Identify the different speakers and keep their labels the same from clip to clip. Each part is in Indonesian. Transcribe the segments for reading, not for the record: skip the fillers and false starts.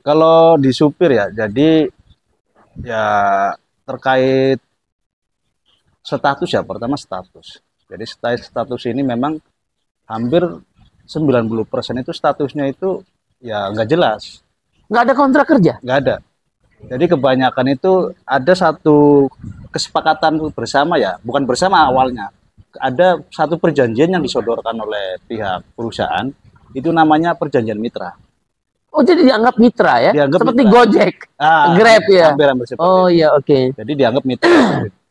Speaker 1: kalau di supir ya, jadi ya terkait status ya, pertama status. Jadi status ini memang hampir 90% itu statusnya itu ya nggak jelas,
Speaker 2: Nggak ada kontrak kerja.
Speaker 1: nggak ada. Jadi kebanyakan itu ada satu kesepakatan bersama ya, bukan bersama awalnya. Ada satu perjanjian yang disodorkan oleh pihak perusahaan, itu namanya perjanjian mitra.
Speaker 2: Oh, jadi dianggap mitra ya?
Speaker 1: Dianggap
Speaker 2: Seperti
Speaker 1: mitra.
Speaker 2: Gojek, Grab ya?
Speaker 1: Hampir seperti
Speaker 2: Oh
Speaker 1: itu.
Speaker 2: iya, oke.
Speaker 1: Jadi dianggap mitra.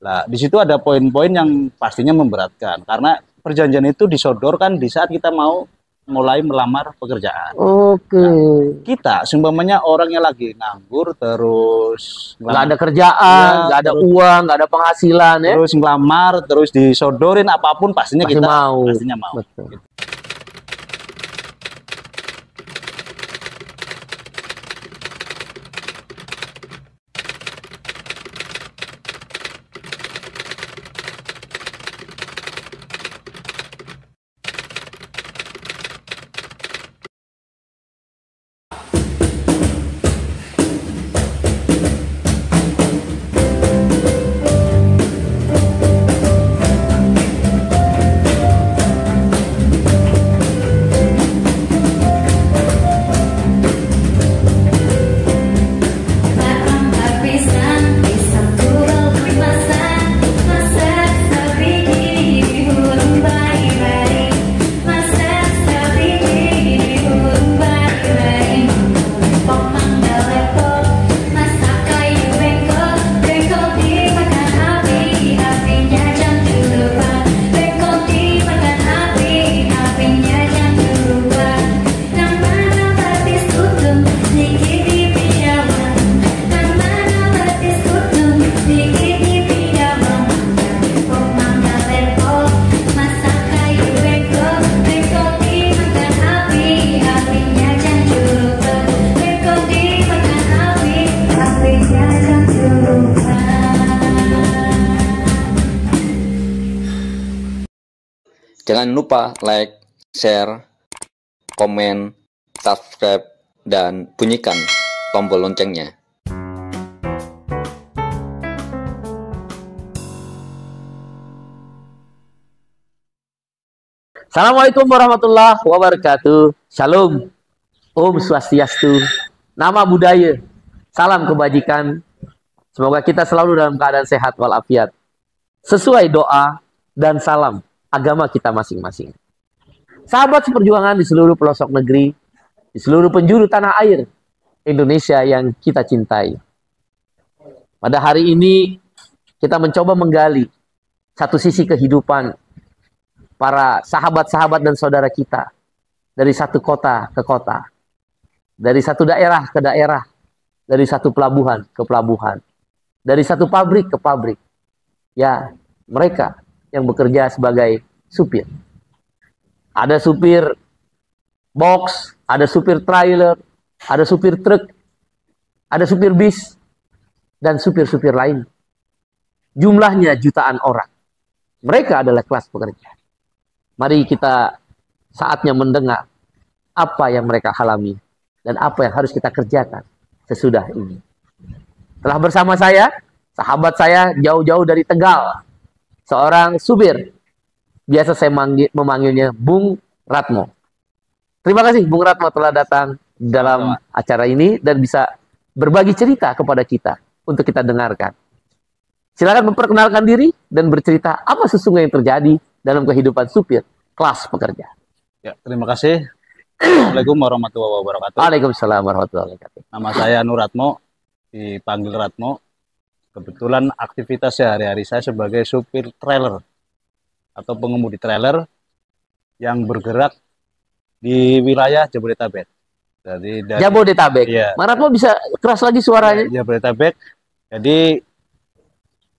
Speaker 1: Nah, di situ ada poin-poin yang pastinya memberatkan karena perjanjian itu disodorkan di saat kita mau mulai melamar pekerjaan.
Speaker 2: Oke.
Speaker 1: Nah, kita seumpamanya orang yang lagi nganggur terus
Speaker 2: Nggak ada kerjaan,
Speaker 1: Ya,
Speaker 2: nggak ada
Speaker 1: terus-
Speaker 2: uang, nggak ada penghasilan ya?
Speaker 1: terus ngelamar, terus disodorin apapun pastinya
Speaker 2: Pasti
Speaker 1: kita
Speaker 2: mau.
Speaker 1: pastinya mau.
Speaker 2: Betul.
Speaker 1: Gitu.
Speaker 3: Jangan lupa like, share, komen, subscribe, dan bunyikan tombol loncengnya.
Speaker 2: Assalamualaikum warahmatullahi wabarakatuh. Shalom. Om Swastiastu. Nama budaya. Salam kebajikan. Semoga kita selalu dalam keadaan sehat walafiat. Sesuai doa dan salam agama kita masing-masing. Sahabat seperjuangan di seluruh pelosok negeri, di seluruh penjuru tanah air Indonesia yang kita cintai. Pada hari ini kita mencoba menggali satu sisi kehidupan para sahabat-sahabat dan saudara kita dari satu kota ke kota, dari satu daerah ke daerah, dari satu pelabuhan ke pelabuhan, dari satu pabrik ke pabrik. Ya, mereka yang bekerja sebagai supir. Ada supir box, ada supir trailer, ada supir truk, ada supir bis, dan supir-supir lain. Jumlahnya jutaan orang. Mereka adalah kelas pekerja. Mari kita saatnya mendengar apa yang mereka alami dan apa yang harus kita kerjakan sesudah ini. Telah bersama saya, sahabat saya jauh-jauh dari Tegal, seorang supir. Biasa saya memanggilnya Bung Ratmo. Terima kasih Bung Ratmo telah datang dalam acara ini dan bisa berbagi cerita kepada kita untuk kita dengarkan. Silakan memperkenalkan diri dan bercerita apa sesungguhnya yang terjadi dalam kehidupan supir kelas pekerja.
Speaker 1: Ya, terima kasih. Assalamualaikum warahmatullahi wabarakatuh.
Speaker 2: Waalaikumsalam warahmatullahi wabarakatuh.
Speaker 1: Nama saya Nur Ratmo, dipanggil Ratmo. Kebetulan aktivitas sehari-hari saya sebagai supir trailer atau pengemudi trailer yang bergerak di wilayah Jabodetabek. Dari
Speaker 2: Jabodetabek.
Speaker 1: Iya.
Speaker 2: Mas Ratmo bisa keras lagi suaranya?
Speaker 1: Jabodetabek. Jadi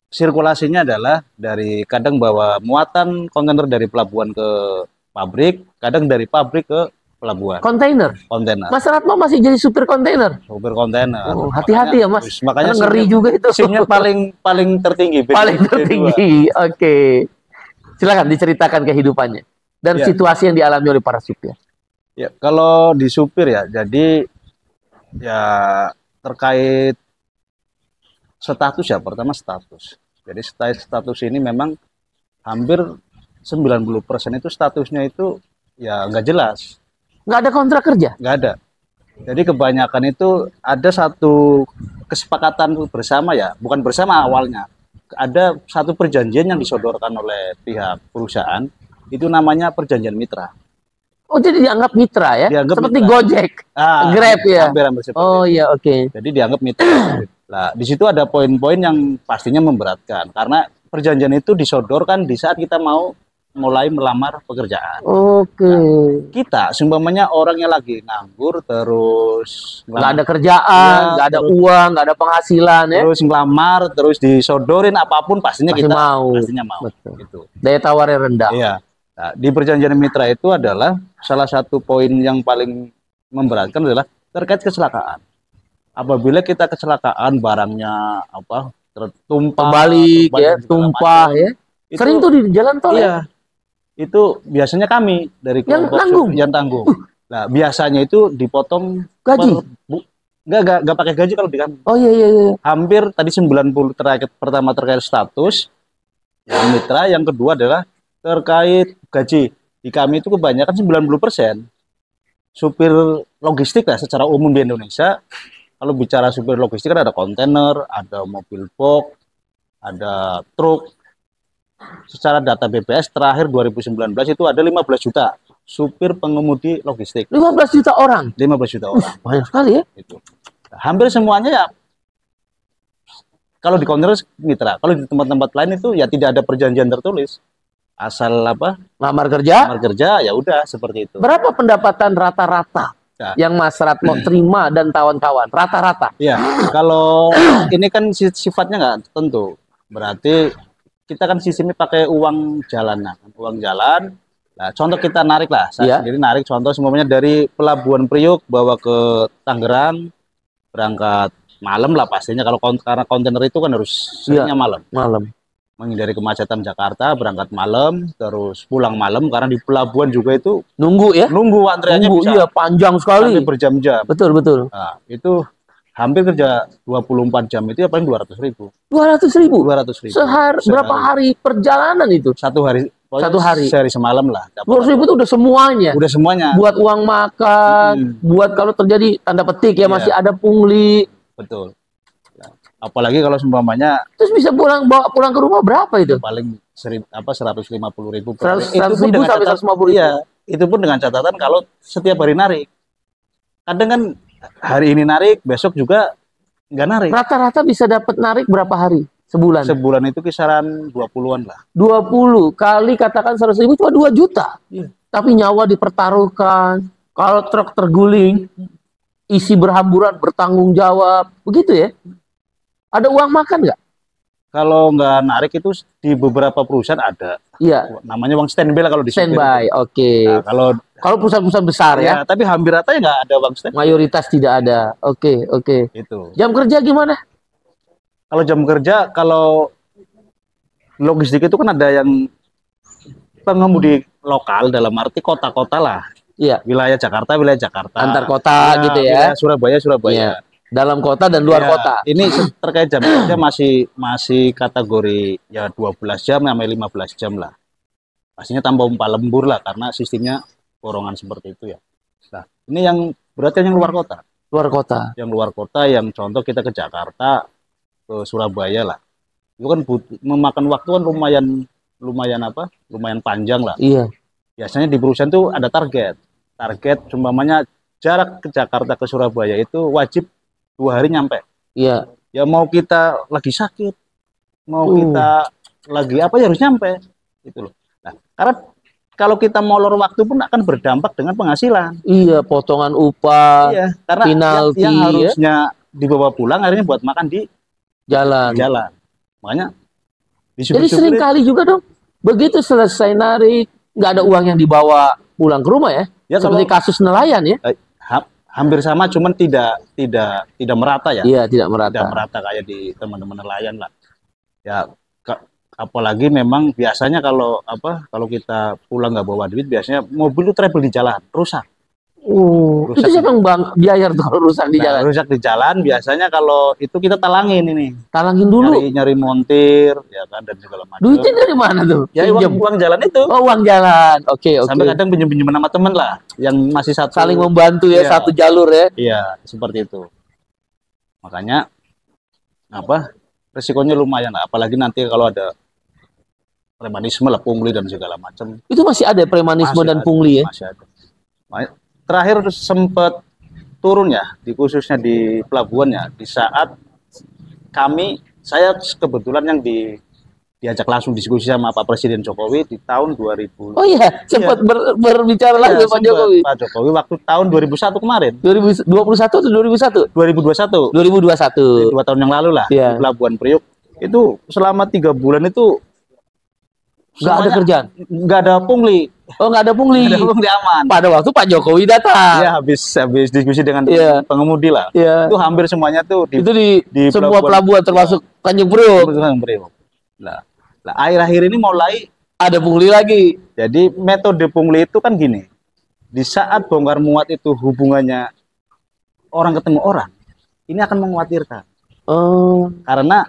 Speaker 1: sirkulasinya adalah dari kadang bawa muatan kontainer dari pelabuhan ke pabrik, kadang dari pabrik ke pelabuhan.
Speaker 2: Kontainer.
Speaker 1: Kontainer.
Speaker 2: Mas Ratmo masih jadi supir kontainer.
Speaker 1: Supir kontainer.
Speaker 2: Oh, hati-hati ya Mas.
Speaker 1: Makanya
Speaker 2: Karena ngeri
Speaker 1: SIM-nya-
Speaker 2: juga itu.
Speaker 1: SIM-nya paling tertinggi.
Speaker 2: Paling tertinggi. Oke. Silakan diceritakan kehidupannya dan
Speaker 1: Ya.
Speaker 2: situasi yang dialami oleh para supir.
Speaker 1: Ya, kalau di supir ya, jadi Ya terkait status ya, pertama status. Jadi status ini memang hampir 90% itu statusnya itu ya nggak jelas,
Speaker 2: Nggak ada kontrak kerja.
Speaker 1: nggak ada. Jadi kebanyakan itu ada satu kesepakatan bersama ya, bukan bersama awalnya. Ada satu perjanjian yang disodorkan oleh pihak perusahaan, itu namanya perjanjian mitra.
Speaker 2: Oh, jadi dianggap mitra ya?
Speaker 1: Dianggap
Speaker 2: Seperti
Speaker 1: mitra.
Speaker 2: Gojek, Grab ya?
Speaker 1: Hampir seperti
Speaker 2: Oh
Speaker 1: itu.
Speaker 2: iya, oke.
Speaker 1: Jadi dianggap mitra. Nah, di situ ada poin-poin yang pastinya memberatkan karena perjanjian itu disodorkan di saat kita mau mulai melamar pekerjaan.
Speaker 2: Oke.
Speaker 1: Kita seumpamanya orang yang lagi nganggur terus
Speaker 2: Nggak ada kerjaan,
Speaker 1: Ya,
Speaker 2: nggak ada
Speaker 1: terus-
Speaker 2: uang, nggak ada penghasilan ya?
Speaker 1: terus ngelamar terus disodorin apapun pastinya
Speaker 2: Pasti
Speaker 1: kita
Speaker 2: mau.
Speaker 1: pastinya mau.
Speaker 2: Betul.
Speaker 1: Gitu.
Speaker 2: Daya tawarnya rendah.
Speaker 1: Iya. Nah, di perjanjian mitra itu adalah salah satu poin yang paling memberatkan adalah terkait kecelakaan. Apabila kita kecelakaan barangnya apa tertumpah,
Speaker 2: Terbalik
Speaker 1: terbalik,
Speaker 2: ya,
Speaker 1: segala
Speaker 2: tumpah
Speaker 1: macam,
Speaker 2: ya.
Speaker 1: itu-
Speaker 2: Sering tuh di jalan tol ya?
Speaker 1: Iya. Itu biasanya kami dari
Speaker 2: Yang
Speaker 1: kelompok
Speaker 2: nanggung?
Speaker 1: yang tanggung. Nah, biasanya itu dipotong
Speaker 2: Gaji?
Speaker 1: enggak pakai gaji kalau di kami.
Speaker 2: Oh iya iya iya.
Speaker 1: Hampir tadi 90 terkait pertama terkait status yang mitra, yang kedua adalah terkait gaji. Di kami itu kebanyakan 90% supir logistik lah secara umum di Indonesia. Kalau bicara supir logistik kan ada kontainer, ada mobil box, ada truk. Secara data BPS terakhir 2019 itu ada 15 juta supir pengemudi logistik.
Speaker 2: 15 juta orang.
Speaker 1: 15 juta orang.
Speaker 2: Banyak sekali ya.
Speaker 1: Itu. Hampir semuanya ya kalau di kontainer mitra, kalau di tempat-tempat lain itu ya tidak ada perjanjian tertulis. Asal apa?
Speaker 2: Lamar kerja.
Speaker 1: Lamar kerja ya udah seperti itu.
Speaker 2: Berapa pendapatan rata-rata
Speaker 1: Ya.
Speaker 2: yang Mas Ratmo terima dan kawan-kawan? Rata-rata.
Speaker 1: Ya, kalau ini kan sifatnya nggak tentu. Berarti kita kan sistemnya pakai uang jalan, nah, uang jalan. Nah, contoh kita narik lah, saya
Speaker 2: Iya.
Speaker 1: sendiri narik contoh semuanya dari Pelabuhan Priuk bawa ke Tangerang, berangkat malam lah pastinya kalau karena kontainer itu kan harus seringnya malam,
Speaker 2: Malam.
Speaker 1: menghindari kemacetan Jakarta, berangkat malam, terus pulang malam karena di pelabuhan juga itu
Speaker 2: Nunggu ya?
Speaker 1: nunggu antriannya
Speaker 2: Nunggu,
Speaker 1: bisa
Speaker 2: iya panjang sekali.
Speaker 1: sampai berjam-jam.
Speaker 2: Betul betul.
Speaker 1: Nah, itu hampir kerja 24 jam itu ya paling 200.000.
Speaker 2: 200.000.
Speaker 1: 200.000.
Speaker 2: Berapa
Speaker 1: Sehari.
Speaker 2: hari perjalanan itu?
Speaker 1: Satu hari, pokoknya
Speaker 2: Satu hari.
Speaker 1: sehari semalam lah.
Speaker 2: 200.000 itu udah semuanya.
Speaker 1: Udah semuanya.
Speaker 2: Buat uang makan, buat kalau terjadi tanda petik ya
Speaker 1: Iya.
Speaker 2: masih ada pungli.
Speaker 1: Betul. Nah, apalagi kalau seumpamanya
Speaker 2: Terus bisa bawa pulang ke rumah berapa itu?
Speaker 1: paling 150.000
Speaker 2: 100.000
Speaker 1: pun dengan
Speaker 2: sampai
Speaker 1: catatan-
Speaker 2: 150.000.
Speaker 1: Iya, itu pun dengan catatan kalau setiap hari narik. Kadang kan hari ini narik, besok juga nggak narik.
Speaker 2: Rata-rata bisa dapat narik berapa hari? Sebulan.
Speaker 1: Sebulan itu kisaran 20-an lah.
Speaker 2: 20 kali katakan 100.000 cuma 2 juta.
Speaker 1: Iya.
Speaker 2: Tapi nyawa dipertaruhkan. Kalau truk terguling, isi berhamburan bertanggung jawab. Begitu ya? Ada uang makan nggak?
Speaker 1: Kalau nggak narik itu di beberapa perusahaan ada.
Speaker 2: Iya,
Speaker 1: Namanya uang standby lah kalau di supir
Speaker 2: standby.
Speaker 1: itu.
Speaker 2: Oke.
Speaker 1: Nah, kalau
Speaker 2: Kalau perusahaan-perusahaan besar ya,
Speaker 1: ya, tapi hampir rata ya nggak ada uang standby.
Speaker 2: mayoritas tidak ada. Oke, oke.
Speaker 1: Itu.
Speaker 2: Jam kerja gimana?
Speaker 1: Kalau jam kerja, kalau logistik itu kan ada yang pengemudi lokal dalam arti kota-kota lah.
Speaker 2: Iya,
Speaker 1: Wilayah Jakarta, wilayah Jakarta.
Speaker 2: antar kota gitu ya.
Speaker 1: Wilayah Surabaya, Surabaya.
Speaker 2: Iya. Dalam kota dan luar
Speaker 1: Ya,
Speaker 2: kota.
Speaker 1: Ini terkait jam kerja masih kategori ya 12 jam sampai 15 jam lah. Pastinya tanpa upah lembur lah karena sistemnya borongan seperti itu ya. Nah, ini yang berarti yang luar kota.
Speaker 2: Luar kota.
Speaker 1: Yang luar kota yang contoh kita ke Jakarta, ke Surabaya lah. Itu kan memakan waktu kan lumayan apa? Lumayan panjang lah.
Speaker 2: Iya.
Speaker 1: Biasanya di perusahaan tuh ada target. Target umpamanya jarak ke Jakarta ke Surabaya itu wajib 2 hari nyampe.
Speaker 2: Iya.
Speaker 1: Ya mau kita lagi sakit, mau kita lagi apa ya harus nyampe. Itu loh. Nah, karena kalau kita molor waktu pun akan berdampak dengan penghasilan.
Speaker 2: Iya, potongan upah,
Speaker 1: Iya, karena
Speaker 2: penalti,
Speaker 1: yang
Speaker 2: ya.
Speaker 1: harusnya dibawa pulang akhirnya buat makan di
Speaker 2: jalan.
Speaker 1: jalan. Makanya
Speaker 2: Jadi sering kali juga dong, begitu selesai narik, nggak ada uang yang dibawa pulang ke rumah ya?
Speaker 1: Ya,
Speaker 2: Seperti kasus nelayan ya?
Speaker 1: hampir sama, cuman tidak merata ya.
Speaker 2: Iya, tidak merata.
Speaker 1: Tidak merata kayak di teman-teman nelayan lah. Ya, apalagi memang biasanya kalau kita pulang nggak bawa duit, biasanya mobil itu trouble di jalan, rusak.
Speaker 2: Itu siapa yang biayar tuh kalau rusak di jalan?
Speaker 1: Rusak di jalan biasanya kalau itu kita talangin ini.
Speaker 2: Talangin dulu.
Speaker 1: Nyari montir ya kan dan segala macam.
Speaker 2: Duitnya dari mana tuh?
Speaker 1: Ya uang jalan itu.
Speaker 2: Oh, uang jalan. Oke.
Speaker 1: Sampai kadang pinjem-pinjeman sama temen lah yang masih satu.
Speaker 2: Saling membantu ya, satu jalur ya.
Speaker 1: Iya, seperti itu. Makanya resikonya lumayan lah. Apalagi nanti kalau ada premanisme lah, pungli dan segala macam.
Speaker 2: Itu masih ada premanisme dan pungli ya?
Speaker 1: Masih ada. Terakhir sempat turun ya, khususnya di pelabuhan ya, di saat saya kebetulan yang diajak langsung diskusi sama Pak Presiden Jokowi di tahun 2000.
Speaker 2: Oh iya, sempat berbicara lagi Pak Jokowi.
Speaker 1: Pak Jokowi waktu tahun 2001 kemarin.
Speaker 2: 2021 atau 2001? 2021.
Speaker 1: 2 tahun yang lalu lah, di Pelabuhan Priuk. Itu selama 3 bulan itu
Speaker 2: nggak ada kerjaan,
Speaker 1: nggak ada pungli.
Speaker 2: Oh, nggak ada pungli.
Speaker 1: Nggak ada pungli, aman.
Speaker 2: Pada waktu Pak Jokowi datang.
Speaker 1: Ya, habis diskusi dengan pengemudi lah. Itu hampir semuanya tuh
Speaker 2: di semua pelabuhan termasuk Tanjung Priok.
Speaker 1: Nah, akhir-akhir ini mulai
Speaker 2: ada pungli lagi.
Speaker 1: Jadi metode pungli itu kan gini. Di saat bongkar muat itu hubungannya orang ketemu orang, ini akan mengkhawatirkan. Karena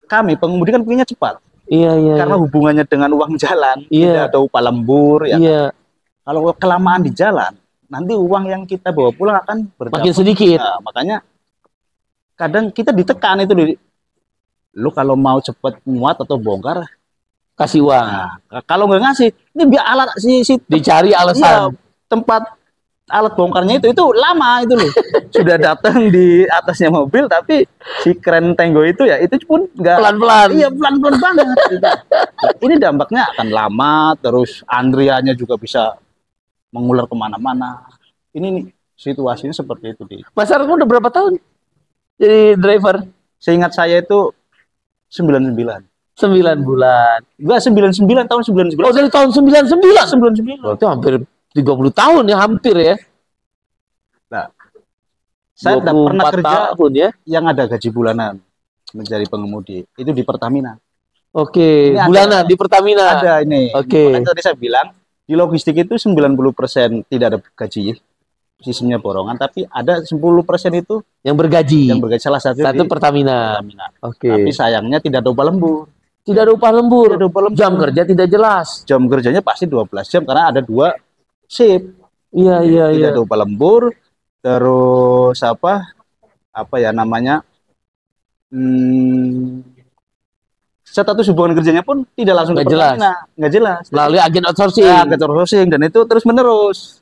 Speaker 1: kami pengemudi kan punya cepat. Karena hubungannya dengan uang jalan, tidak ada upah lembur. Kalau kelamaan di jalan, nanti uang yang kita bawa pulang akan
Speaker 2: makin sedikit.
Speaker 1: Nah, makanya kadang kita ditekan itu. Lu kalau mau cepat muat atau bongkar,
Speaker 2: kasih uang.
Speaker 1: Nah, kalau nggak ngasih, ini biar alat
Speaker 2: dicari alasan.
Speaker 1: Tempat alat bongkarnya itu lama itu loh. Sudah datang di atasnya mobil, tapi si kren tenggo itu pun nggak
Speaker 2: pelan-pelan.
Speaker 1: Iya, pelan-pelan banget. Ini dampaknya akan lama, terus antriannya juga bisa mengular kemana-mana. Ini nih situasinya seperti itu di.
Speaker 2: Mas Arno udah berapa tahun jadi driver?
Speaker 1: Seingat saya itu 99.
Speaker 2: 9 bulan.
Speaker 1: Enggak, 99 tahun 99.
Speaker 2: Oh, dari tahun 99.
Speaker 1: 99.
Speaker 2: Itu hampir 30 tahun ya, hampir ya.
Speaker 1: Nah, saya pernah kerja tahun, ya, yang ada gaji bulanan menjadi pengemudi. Itu di Pertamina.
Speaker 2: Oke, bulanan di Pertamina.
Speaker 1: Ada ini.
Speaker 2: Oke.
Speaker 1: Makanya tadi saya bilang, di logistik itu 90% tidak ada gaji, sistemnya borongan, tapi ada 10% itu
Speaker 2: yang bergaji.
Speaker 1: Yang bergaji salah satu di
Speaker 2: Pertamina.
Speaker 1: Oke. Tapi sayangnya tidak ada upah lembur.
Speaker 2: Tidak ada upah lembur. Jam kerja tidak jelas.
Speaker 1: Jam kerjanya pasti 12 jam karena ada 2 shift. Tidak ada upah lembur. Terus apa ya namanya? Status hubungan kerjanya pun tidak langsung
Speaker 2: nggak jelas.
Speaker 1: Nggak jelas.
Speaker 2: Melalui agen outsourcing.
Speaker 1: Ya, agen outsourcing, dan itu terus menerus.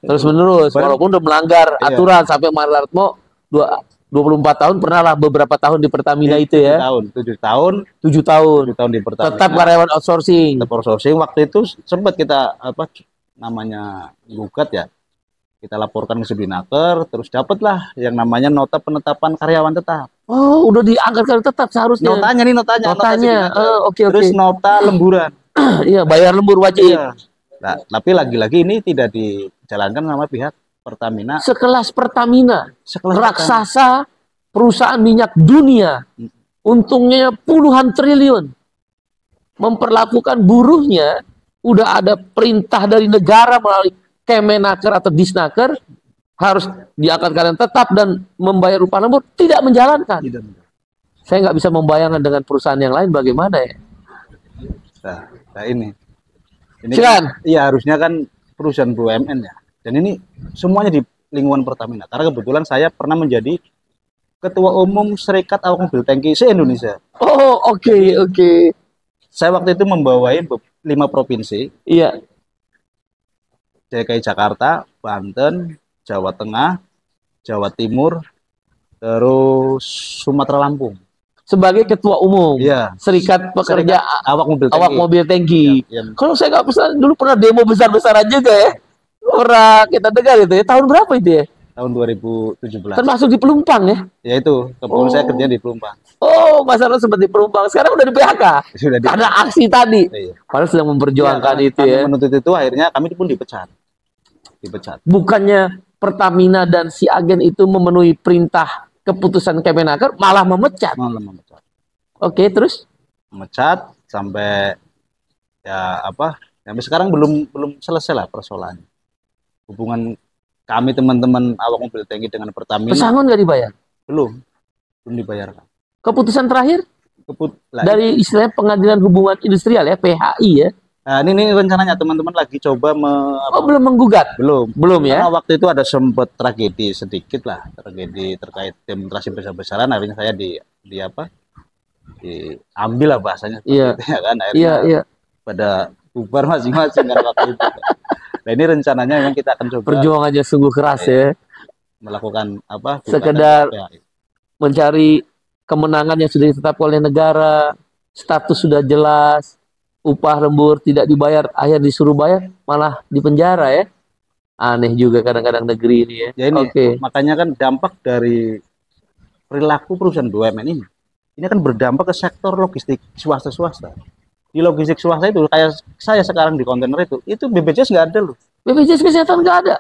Speaker 2: Walaupun udah melanggar aturan sampai Marlartmo 24 tahun, pernah lah beberapa tahun di Pertamina itu ya.
Speaker 1: 7 tahun di Pertamina.
Speaker 2: Tetap karyawan outsourcing.
Speaker 1: Waktu itu sempat kita gugat ya. Kita laporkan ke Subdinaker, terus dapatlah yang namanya nota penetapan karyawan tetap.
Speaker 2: Oh, udah diangkat karyawan tetap seharusnya.
Speaker 1: Notanya.
Speaker 2: Oke.
Speaker 1: Terus nota lemburan.
Speaker 2: Iya, bayar lembur wajib.
Speaker 1: Iya. Nah, tapi lagi-lagi ini tidak dijalankan sama pihak Pertamina.
Speaker 2: Sekelas Pertamina, raksasa perusahaan minyak dunia, untungnya puluhan triliun, memperlakukan buruhnya, udah ada perintah dari negara melalui Kemenaker atau Disnaker, harus diangkat karyawan tetap dan membayar upah lembur, tidak menjalankan. Saya nggak bisa membayangkan dengan perusahaan yang lain bagaimana ya.
Speaker 1: Nah ini
Speaker 2: kan?
Speaker 1: Iya, harusnya kan perusahaan BUMN ya. Dan ini semuanya di lingkungan Pertamina. Karena kebetulan saya pernah menjadi Ketua Umum Serikat Awak Mobil Tangki se-Indonesia.
Speaker 2: Oh, oke.
Speaker 1: Saya waktu itu membawai 5 provinsi.
Speaker 2: Iya.
Speaker 1: DKI Jakarta, Banten, Jawa Tengah, Jawa Timur, terus Sumatera Lampung.
Speaker 2: Sebagai Ketua Umum Serikat Pekerja
Speaker 1: Awak
Speaker 2: Mobil Tangki. Kalau saya nggak dulu pernah demo besar-besaran juga ya. Pernah kita dengar itu ya. Tahun berapa itu ya?
Speaker 1: Tahun 2017.
Speaker 2: Termasuk di Pelumpang ya?
Speaker 1: Ya itu, kebetulan saya kerja di Pelumpang.
Speaker 2: Oh, Mas Arno sempat di Pelumpang. Sekarang udah di PHK? Karena aksi tadi. Padahal sedang memperjuangkan itu ya.
Speaker 1: Menuntut itu, akhirnya kami pun dipecat.
Speaker 2: Bukannya Pertamina dan si agen itu memenuhi perintah keputusan Kemenaker, malah memecat. Oke, terus?
Speaker 1: Memecat sampai sampai sekarang belum selesai lah persoalannya. Hubungan kami teman-teman awak mobil tangki dengan Pertamina
Speaker 2: Pesangon nggak dibayar?
Speaker 1: belum dibayarkan.
Speaker 2: Keputusan terakhir
Speaker 1: Lah,
Speaker 2: dari istilah Pengadilan Hubungan Industrial ya, PHI ya.
Speaker 1: nah, ini rencananya teman-teman lagi coba
Speaker 2: Oh, belum menggugat? Belum ya?
Speaker 1: Karena waktu itu ada sempat tragedi sedikit lah, tragedi terkait demonstrasi besar-besaran, akhirnya saya diambil lah bahasanya seperti
Speaker 2: Iya.
Speaker 1: itu, ya kan, akhirnya
Speaker 2: Iya.
Speaker 1: pada bubar masing-masing kan waktu itu. Nah, ini rencananya memang kita akan coba
Speaker 2: Perjuangannya sungguh keras ya.
Speaker 1: melakukan gugatan
Speaker 2: Sekedar
Speaker 1: ke PHI.
Speaker 2: mencari kemenangan yang sudah ditetapkan oleh negara, status sudah jelas, upah lembur tidak dibayar, akhir disuruh bayar, malah dipenjara ya. Aneh juga kadang-kadang negeri ini ya.
Speaker 1: Ya ini
Speaker 2: Oke.
Speaker 1: makanya kan dampak dari perilaku perusahaan BUMN ini kan berdampak ke sektor logistik swasta. Di logistik swasta itu kayak saya sekarang di kontainer itu BPJS nggak ada loh.
Speaker 2: BPJS Kesehatan nggak ada.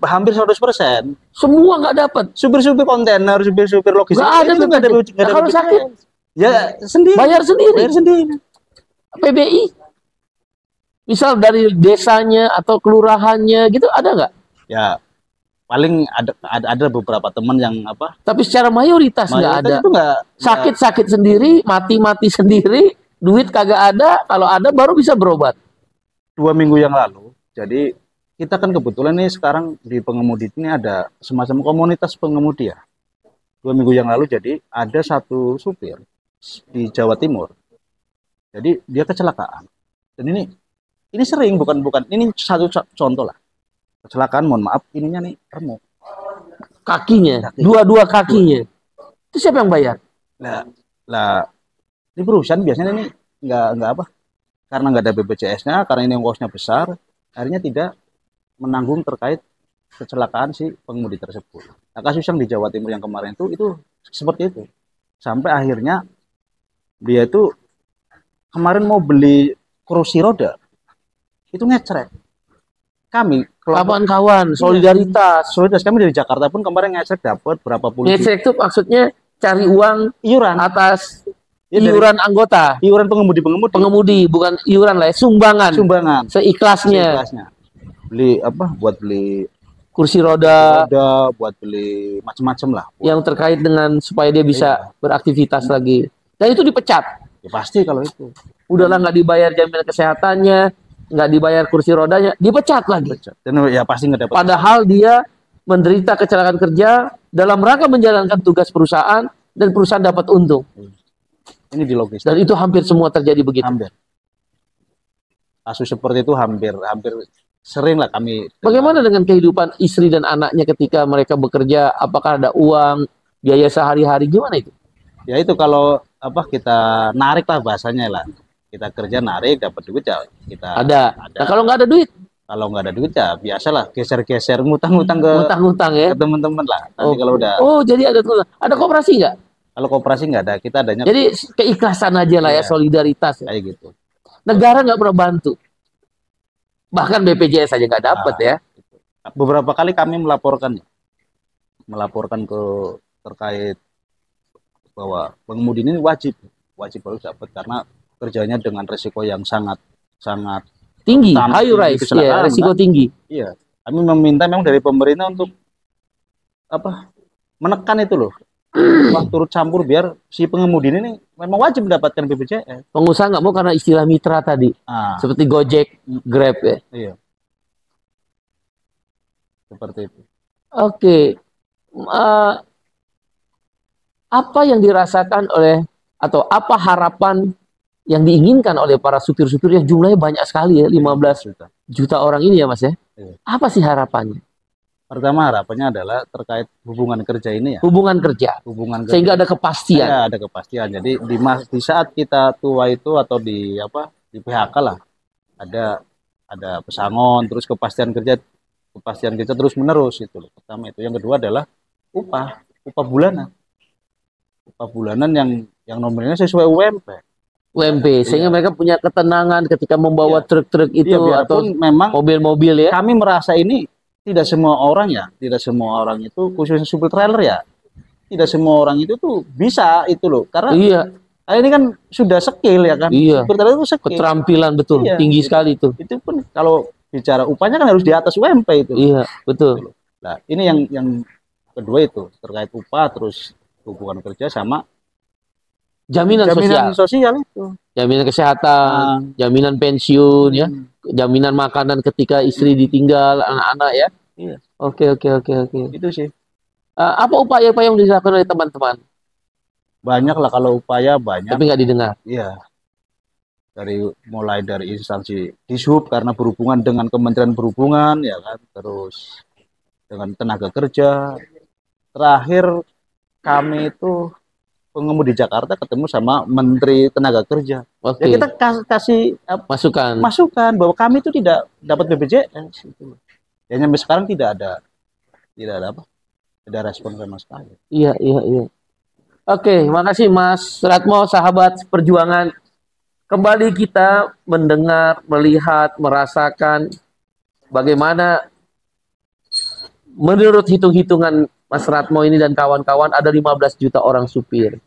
Speaker 1: Hampir 100%.
Speaker 2: Semua nggak dapat.
Speaker 1: Supir-supir kontainer, supir-supir logistik
Speaker 2: Nggak ada
Speaker 1: itu nggak ada
Speaker 2: BPJS.
Speaker 1: nggak ada
Speaker 2: Kalau
Speaker 1: BPJS.
Speaker 2: sakit
Speaker 1: Ya sendiri.
Speaker 2: bayar sendiri.
Speaker 1: Bayar sendiri.
Speaker 2: PBI. Misal dari desanya atau kelurahannya gitu ada nggak?
Speaker 1: Ya paling ada beberapa teman yang
Speaker 2: Tapi secara mayoritas nggak ada.
Speaker 1: itu nggak
Speaker 2: Sakit-sakit sendiri, mati-mati sendiri, duit kagak ada. Kalau ada baru bisa berobat.
Speaker 1: 2 minggu yang lalu. Jadi kita kan kebetulan nih sekarang di pengemudi ini ada semacam komunitas pengemudi ya. 2 minggu yang lalu jadi ada satu supir di Jawa Timur. Jadi dia kecelakaan. Dan ini sering bukan ini satu contoh lah. Kecelakaan, mohon maaf, ininya nih remuk.
Speaker 2: Kakinya,
Speaker 1: Kaki.
Speaker 2: dua kakinya. Itu siapa yang bayar?
Speaker 1: Lah ini perusahaan biasanya ini nggak karena nggak ada BPJS-nya, karena ini ongkosnya besar, akhirnya tidak menanggung terkait kecelakaan si pengemudi tersebut. Nah, kasus yang di Jawa Timur yang kemarin itu seperti itu. Sampai akhirnya dia itu kemarin mau beli kursi roda, itu ngecrek. Kami
Speaker 2: Kawan-kawan, solidaritas.
Speaker 1: kami dari Jakarta pun kemarin ngecrek dapat berapa puluh
Speaker 2: Ngecek itu maksudnya cari uang
Speaker 1: iuran
Speaker 2: atas
Speaker 1: Ya, dari
Speaker 2: iuran anggota,
Speaker 1: iuran
Speaker 2: pengemudi, bukan iuran lah, ya, sumbangan, seikhlasnya.
Speaker 1: Beli buat beli
Speaker 2: Kursi roda
Speaker 1: buat beli macam-macam lah.
Speaker 2: yang terkait dengan supaya dia bisa beraktivitas lagi. Dan itu dipecat.
Speaker 1: Ya pasti kalau itu.
Speaker 2: Udahlah nggak dibayar jaminan kesehatannya, nggak dibayar kursi rodanya, dipecat lagi.
Speaker 1: Dan ya pasti nggak dapat.
Speaker 2: Padahal dia menderita kecelakaan kerja dalam rangka menjalankan tugas perusahaan dan perusahaan dapat untung.
Speaker 1: Ini di logistik.
Speaker 2: Dan itu hampir semua terjadi begitu.
Speaker 1: Hampir. Kasus seperti itu hampir sering lah kami.
Speaker 2: Bagaimana dengan kehidupan istri dan anaknya ketika mereka bekerja? Apakah ada uang, biaya sehari-hari, gimana itu?
Speaker 1: Ya itu kalau kita narik lah bahasanya lah. Kita kerja narik dapat duit ya kita
Speaker 2: Ada. Nah, kalau nggak ada duit?
Speaker 1: Kalau nggak ada duit ya biasalah geser-geser ngutang-ngutang ke
Speaker 2: ya.
Speaker 1: teman-teman lah. Nanti kalau udah.
Speaker 2: Oh, jadi ada koperasi nggak?
Speaker 1: Kalau koperasi nggak ada, kita adanya.
Speaker 2: Jadi keikhlasan aja lah ya, solidaritas. Ya.
Speaker 1: Kayak gitu.
Speaker 2: Negara nggak pernah bantu. Bahkan BPJS aja nggak dapat ya.
Speaker 1: Beberapa kali kami melaporkan ke terkait bahwa pengemudi ini wajib harus dapat karena kerjanya dengan resiko yang sangat
Speaker 2: tinggi, high rise, ya, resiko tinggi.
Speaker 1: Iya, kami meminta memang dari pemerintah untuk menekan itu loh. Wah, turut campur biar si pengemudi ini memang wajib mendapatkan BPJS.
Speaker 2: Pengusaha nggak mau karena istilah mitra tadi, seperti Gojek, Grab ya.
Speaker 1: Iya, seperti itu.
Speaker 2: Oke, apa yang dirasakan atau apa harapan yang diinginkan oleh para supir-supir yang jumlahnya banyak sekali ya, 15 juta orang ini ya Mas ya?
Speaker 1: Iya.
Speaker 2: Apa sih harapannya?
Speaker 1: Pertama harapannya adalah terkait hubungan kerja ini ya.
Speaker 2: Hubungan kerja. Sehingga ada kepastian.
Speaker 1: Ya, ada kepastian. Jadi di saat kita tua itu atau di PHK lah, ada pesangon, terus kepastian kerja terus menerus itu loh. Pertama itu. Yang kedua adalah upah bulanan. Upah bulanan yang nominalnya sesuai UMP.
Speaker 2: Sehingga mereka punya ketenangan ketika membawa truk-truk itu atau
Speaker 1: memang
Speaker 2: mobil-mobil ya.
Speaker 1: Kami merasa ini tidak semua orang itu khususnya supir trailer ya. Tidak semua orang itu tuh bisa itu loh. Karena ini kan sudah skill ya kan.
Speaker 2: Iya.
Speaker 1: Supir trailer itu skill.
Speaker 2: Keterampilan betul, tinggi sekali itu.
Speaker 1: Itu pun kalau bicara upahnya kan harus di atas UMP itu.
Speaker 2: Iya, betul.
Speaker 1: Nah, ini yang kedua itu terkait upah, terus hubungan kerja sama
Speaker 2: Jaminan sosial.
Speaker 1: sosial itu.
Speaker 2: Jaminan kesehatan, jaminan pensiun ya, jaminan makanan ketika istri ditinggal, anak-anak ya.
Speaker 1: Iya.
Speaker 2: Oke.
Speaker 1: Itu sih.
Speaker 2: Apa upaya-upaya yang dilakukan oleh teman-teman?
Speaker 1: Banyak lah kalau upaya banyak.
Speaker 2: Tapi nggak didengar.
Speaker 1: Iya. Mulai dari instansi Dishub karena berhubungan dengan Kementerian Perhubungan ya kan, terus dengan tenaga kerja. Terakhir kami itu pengemudi Jakarta ketemu sama Menteri Tenaga Kerja.
Speaker 2: Oke.
Speaker 1: Ya kita kasih masukan bahwa kami itu tidak dapat BPJS gitu. Ya sampai sekarang tidak ada respon sama sekali.
Speaker 2: Iya. Oke, makasih Mas Ratmo, sahabat perjuangan. Kembali kita mendengar, melihat, merasakan bagaimana menurut hitung-hitungan Mas Ratmo ini dan kawan-kawan ada 15 juta orang supir.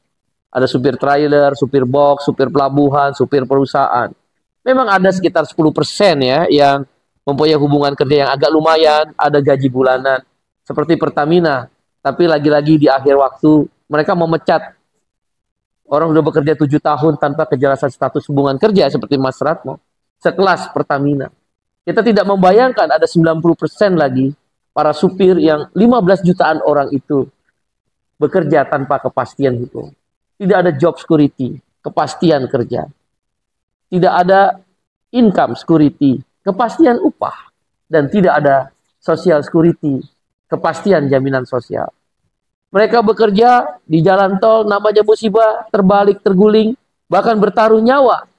Speaker 2: Ada supir trailer, supir box, supir pelabuhan, supir perusahaan. Memang ada sekitar 10% ya yang mempunyai hubungan kerja yang agak lumayan, ada gaji bulanan seperti Pertamina. Tapi lagi-lagi di akhir waktu mereka memecat orang sudah bekerja 7 tahun tanpa kejelasan status hubungan kerja seperti Mas Ratmo, sekelas Pertamina. Kita tidak membayangkan ada 90% lagi para supir yang 15 jutaan orang itu bekerja tanpa kepastian hukum. Tidak ada job security, kepastian kerja. Tidak ada income security, kepastian upah. Dan tidak ada social security, kepastian jaminan sosial. Mereka bekerja di jalan tol, namanya musibah, terbalik, terguling, bahkan bertaruh nyawa.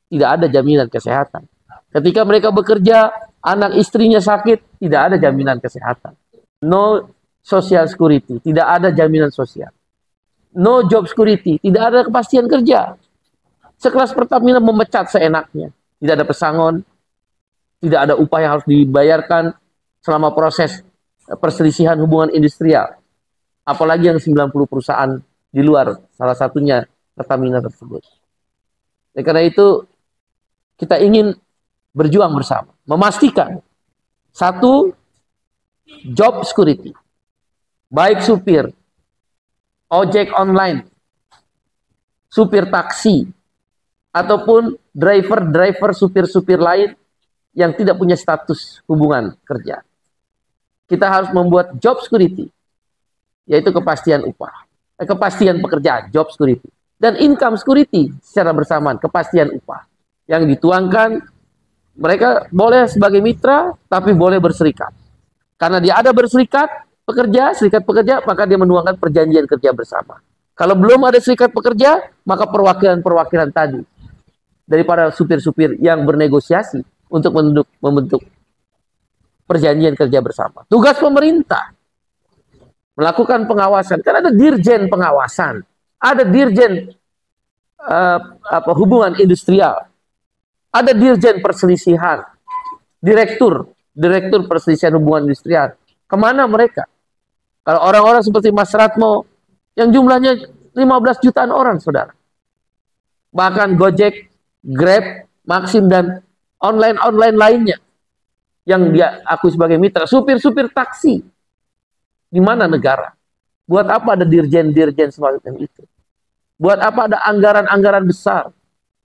Speaker 2: Tidak ada jaminan kesehatan. Ketika mereka bekerja, anak istrinya sakit, tidak ada jaminan kesehatan. No social security, tidak ada jaminan sosial. No job security, tidak ada kepastian kerja. Sekelas Pertamina memecat seenaknya. Tidak ada pesangon, tidak ada upah yang harus dibayarkan selama proses perselisihan hubungan industrial. Apalagi yang 90 perusahaan di luar, salah satunya Pertamina tersebut. Oleh karena itu, kita ingin berjuang bersama, memastikan satu, job security, baik supir, ojek online, supir taksi, ataupun driver, supir-supir lain yang tidak punya status hubungan kerja. Kita harus membuat job security, yaitu kepastian upah, kepastian pekerjaan, job security, dan income security secara bersamaan, kepastian upah yang dituangkan. Mereka boleh sebagai mitra, tapi boleh berserikat. Karena dia ada berserikat pekerja, serikat pekerja, maka dia menuangkan perjanjian kerja bersama. Kalau belum ada serikat pekerja, maka perwakilan-perwakilan tadi dari para supir-supir yang bernegosiasi untuk membentuk perjanjian kerja bersama. Tugas pemerintah melakukan pengawasan, karena ada dirjen pengawasan, ada dirjen hubungan industrial, ada dirjen perselisihan, direktur perselisihan hubungan industrial. Kemana mereka? Kalau orang-orang seperti Mas Ratmo yang jumlahnya 15 jutaan orang, saudara. Bahkan Gojek, Grab, Maxim, dan online lainnya yang dia akui sebagai mitra, supir-supir taksi. Di mana negara? Buat apa ada dirjen-dirjen semacam itu? Buat apa ada anggaran-anggaran besar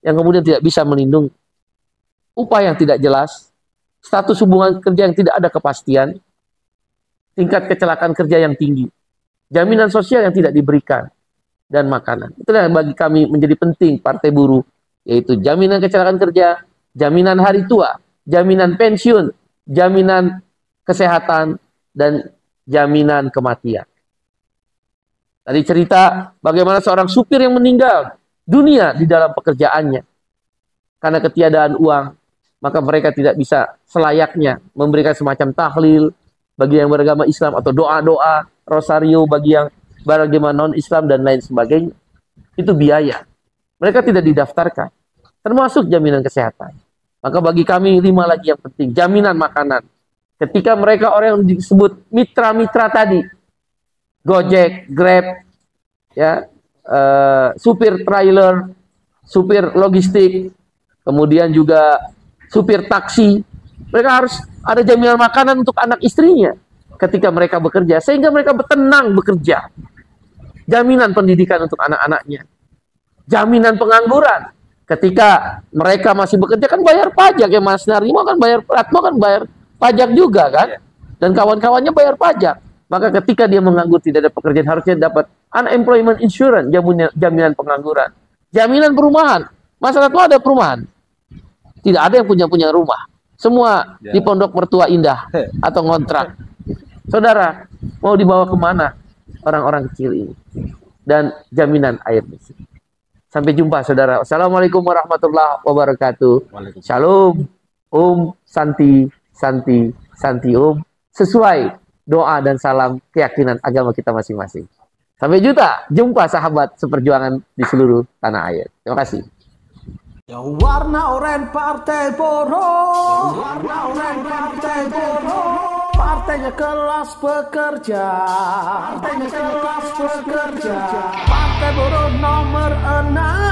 Speaker 2: yang kemudian tidak bisa melindungi? Upah yang tidak jelas, status hubungan kerja yang tidak ada kepastian, tingkat kecelakaan kerja yang tinggi, jaminan sosial yang tidak diberikan, dan makanan. Itulah yang bagi kami menjadi penting Partai Buruh, yaitu jaminan kecelakaan kerja, jaminan hari tua, jaminan pensiun, jaminan kesehatan, dan jaminan kematian. Tadi cerita bagaimana seorang supir yang meninggal dunia di dalam pekerjaannya karena ketiadaan uang, maka mereka tidak bisa selayaknya memberikan semacam tahlil bagi yang beragama Islam atau doa-doa rosario bagi yang beragama non-Islam dan lain sebagainya. Itu biaya. Mereka tidak didaftarkan, termasuk jaminan kesehatan. Maka bagi kami 5 lagi yang penting, jaminan makanan. Ketika mereka orang yang disebut mitra-mitra tadi, Gojek, Grab, ya, supir trailer, supir logistik, kemudian juga supir taksi, Mereka harus ada jaminan makanan untuk anak istrinya ketika mereka bekerja, sehingga mereka tenang bekerja. Jaminan pendidikan untuk anak-anaknya. Jaminan pengangguran. Ketika mereka masih bekerja kan bayar pajak ya Mas Narimo kan bayar, Ratmo kan bayar pajak juga kan. Dan kawan-kawannya bayar pajak. Maka ketika dia menganggur tidak ada pekerjaan harusnya dapat unemployment insurance, jaminan pengangguran. Jaminan perumahan. Mas Ratmo ada perumahan? Tidak ada yang punya rumah. Semua di Pondok Mertua Indah atau ngontrak. Saudara, mau dibawa kemana orang-orang kecil ini? Dan jaminan air bersih. Sampai jumpa saudara. Assalamualaikum warahmatullahi wabarakatuh. Shalom. Om Santi, Santi, Santi Om. Sesuai doa dan salam keyakinan agama kita masing-masing. Sampai jumpa sahabat seperjuangan di seluruh tanah air. Terima kasih.
Speaker 4: Yang warna oranye Partai Buruh, warna oranye Partai Buruh, partainya kelas pekerja, partainya kelas pekerja, Partai Buruh nomor 6.